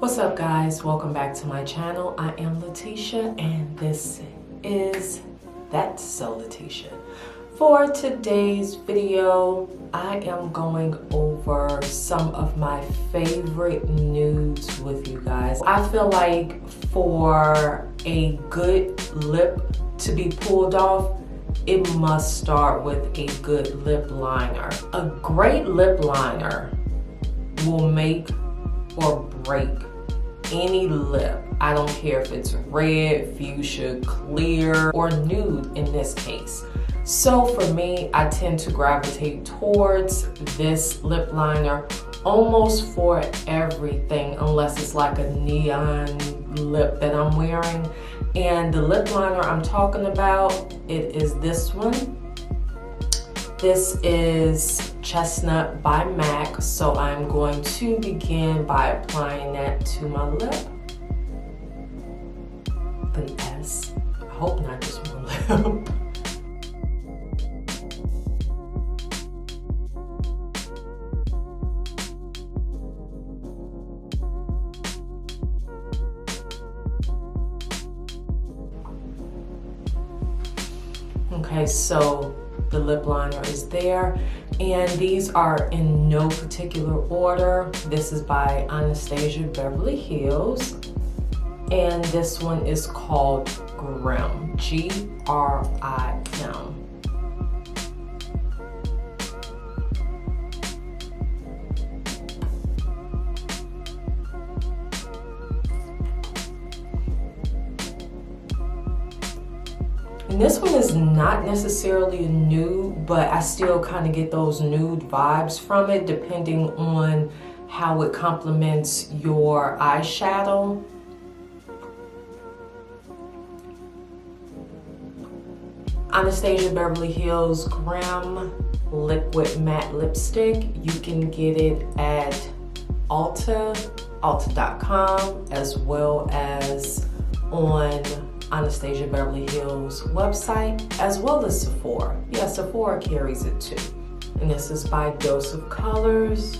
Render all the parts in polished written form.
What's up guys, welcome back to my channel. I am Letitia and this is That's So Letitia. For today's video, I am going over some of my favorite nudes with you guys. I feel like for a good lip to be pulled off, it must start with a good lip liner. A great lip liner will make or break any lip. I don't care if it's red, fuchsia, clear, or nude in this case. So for me, I tend to gravitate towards this lip liner almost for everything, unless it's like a neon lip that I'm wearing. And the lip liner I'm talking about, it is this one. This is Chestnut by MAC, so I'm going to begin by applying that to my lip. The S. I hope not just one lip. Okay, so the lip liner is there, and these are in no particular order. This is by Anastasia Beverly Hills, and this one is called Grim, G-R-I-M. And this one is not necessarily a nude, but I still kind of get those nude vibes from it depending on how it complements your eyeshadow. Anastasia Beverly Hills Grim Liquid Matte Lipstick. You can get it at Ulta.com, as well as on Anastasia Beverly Hills website, as well as Sephora. Yeah, Sephora carries it too. And this is by Dose of Colors.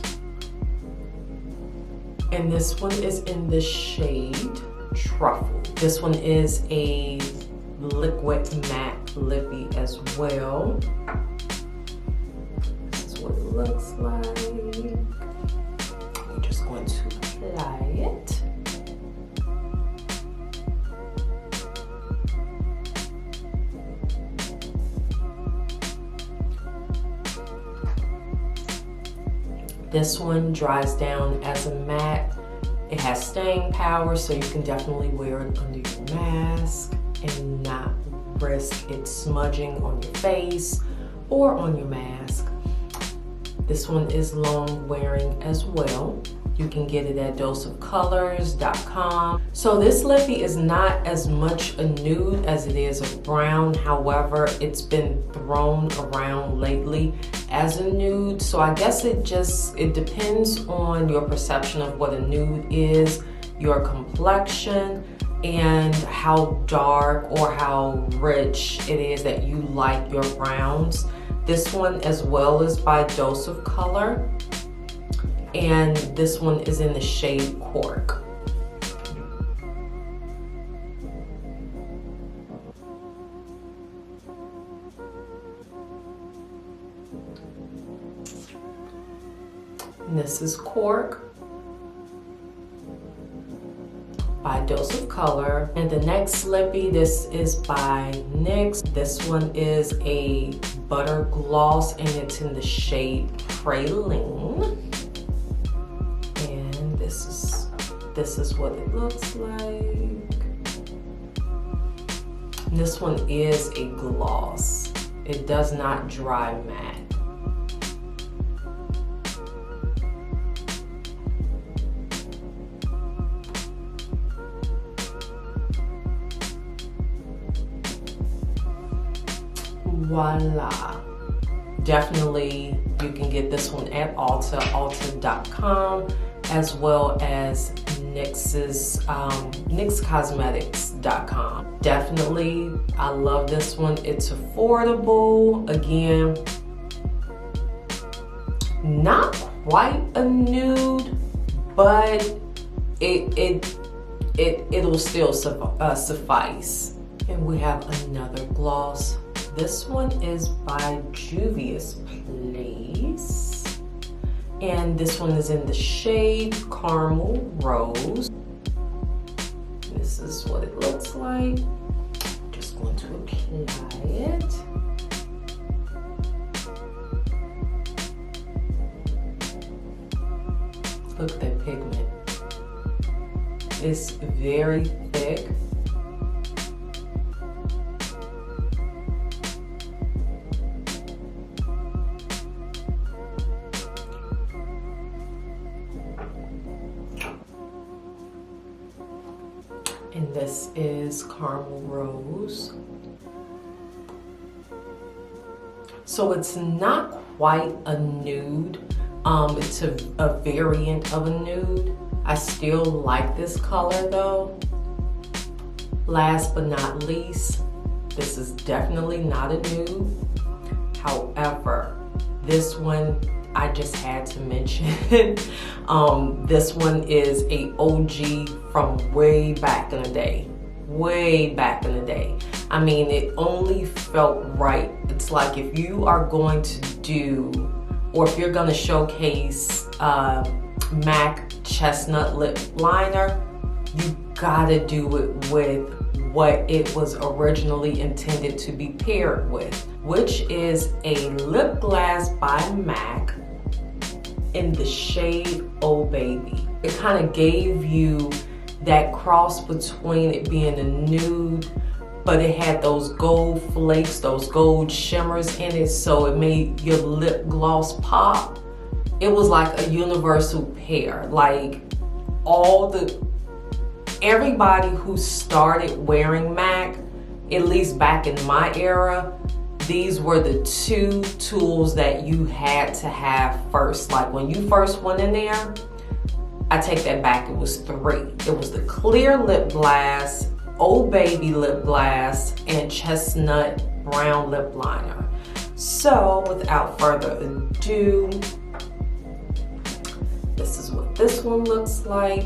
And this one is in the shade Truffle. This one is a liquid matte lippy as well. This is what it looks like. I'm just going to apply it. This one dries down as a matte. It has staying power, so you can definitely wear it under your mask and not risk it smudging on your face or on your mask. This one is long wearing as well. You can get it at doseofcolors.com. So this lippy is not as much a nude as it is a brown. However, it's been thrown around lately as a nude. So I guess it depends on your perception of what a nude is, your complexion, and how dark or how rich it is that you like your browns. This one as well is by Dose of Color, and this one is in the shade Cork. And this is Cork by Dose of Color. And the next lippy, this is by NYX. This one is a butter gloss, and it's in the shade Praline. And this is what it looks like. And this one is a gloss. It does not dry matte. Voila. Definitely you can get this one at Ulta, Ulta.com, as well as NYXcosmetics.com. Definitely, I love this one. It's affordable. Again, not quite a nude, but it'll still suffice. And we have another gloss. This one is by Juvia's Place. And this one is in the shade Caramel Rose. This is what it looks like. Just going to apply it. Look at that pigment. It's very thick. And this is Caramel Rose. So it's not quite a nude. It's a variant of a nude. I still like this color though. Last but not least, this is definitely not a nude. However, this one I just had to mention. This one is a OG from way back in the day. Way back in the day. I mean, it only felt right. It's like if you are going to do, or if you're gonna showcase MAC Chestnut lip liner, you gotta do it with what it was originally intended to be paired with, which is a lip gloss by MAC in the shade Oh Baby. It kind of gave you that cross between it being a nude, but it had those gold flakes, those gold shimmers in it, so it made your lip gloss pop. It was like a universal pair. Like everybody who started wearing MAC, at least back in my era, these were the two tools that you had to have first. Like when you first went in there, I take that back, it was three. It was the clear lip gloss, Oh Baby lip gloss, and Chestnut brown lip liner. So without further ado, this is what this one looks like.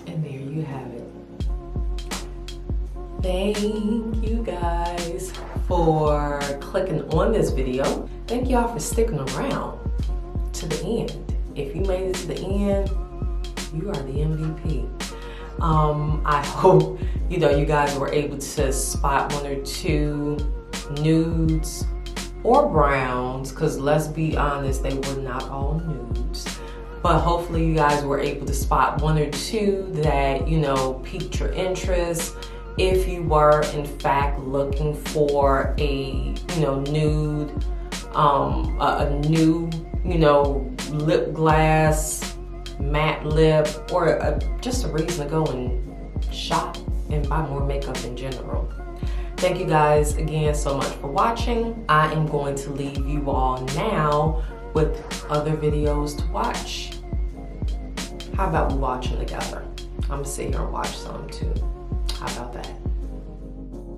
And there you have it. Thank you guys for clicking on this video. Thank y'all for sticking around to the end. If you made it to the end, you are the MVP. I hope you guys were able to spot one or two nudes or browns, because let's be honest, they were not all nudes. But hopefully you guys were able to spot one or two that, piqued your interest. If you were in fact looking for a, nude, a new, lip gloss, matte lip, or just a reason to go and shop and buy more makeup in general. Thank you guys again so much for watching. I am going to leave you all now with other videos to watch. How about we watch them together? I'm gonna sit here and watch some too. How about that?